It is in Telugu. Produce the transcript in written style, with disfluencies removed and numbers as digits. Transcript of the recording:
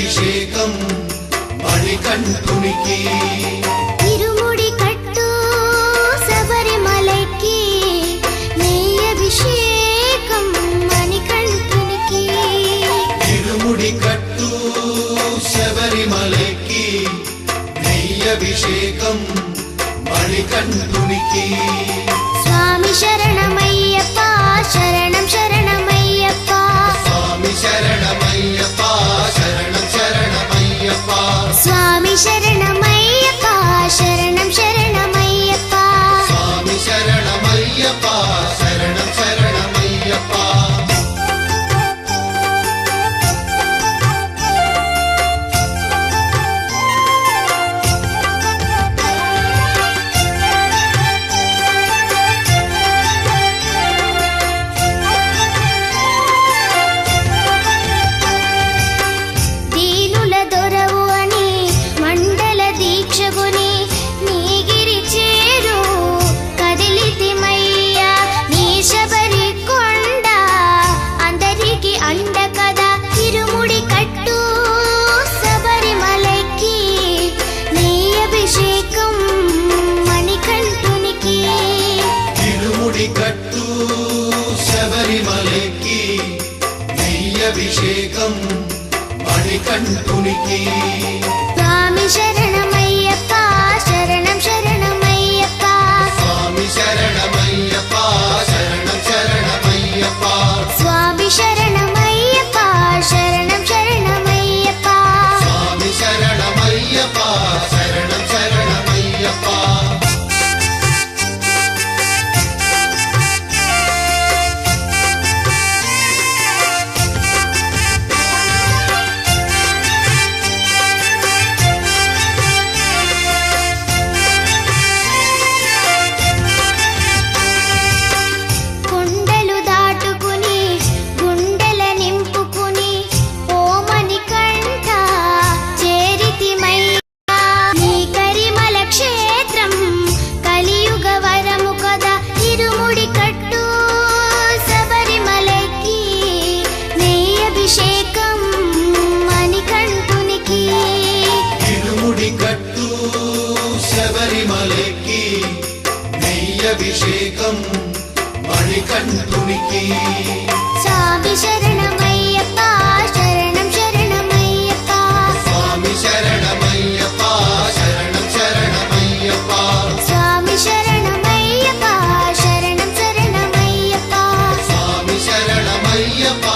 అభిషేకం మణికంఠునికి తిరుముడి కట్టు శబరిమలకి నెయ్యి అభిషేకం మణికంఠునికి తిరుముడి కట్టు శబరిమలకి నెయ్యి అభిషేకం మణికంఠునికి స్వామి శరణమయ్యప్ప శరణం శరణమయ్యప్ప స్వామి శరణమయ్యప్ప శరణం శరణమయ్యప్ప స్వామి శరణమయ్యప్ప శరణం శరణమయ్యప్ప స్వామి శరణమయ్యప్ప శరణం శరణమయ్యప్ప దీనుల దొరవు అని మండల దీక్షగుని నీగిరి చేరు కదిలితిమయ్యా నీ శబరి కొండ అందరికి అండ కదా తిరుముడి కట్టు శబరిమలకి నెయ్యి అభిషేకం మణికంఠునికి తిరుముడి కట్టు శబరిమలకి నెయ్యి అభిషేకం మణికంఠునికి స్వామి శరణమయ్యప్ప శరణం శరణమయ్యప్ప స్వామి శరణమయ్యప్ప శరణం శరణమయ్యప్ప స్వామి శరణమయ్యప్ప శరణం శరణమయ్యప్ప స్వామి శరణమయ్యప్ప శరణం శరణమయ్యప్ప కొండలు దాటుకుని గుండెల నింపుకుని ఓమని కంఠ చేరితిమయ్యా నీ కరిమల క్షేత్రం కలియుగ వరము కదా తిరుముడి కట్టు శబరిమలకి నెయ్యి అభిషేకం మణికంఠునికి తిరుముడి కట్టు శబరిమలకి నెయ్యి అభిషేకం మణికంఠునికి స్వామి శరణమయ్యప్ప శరణం శరణమయ్యప్ప స్వామి శరణమయ్యప్ప శరణం శరణమయ్యప్ప స్వామి శరణమయ్యప్ప శరణం శరణమయ్యప్ప స్వామి శరణమయ్యప్ప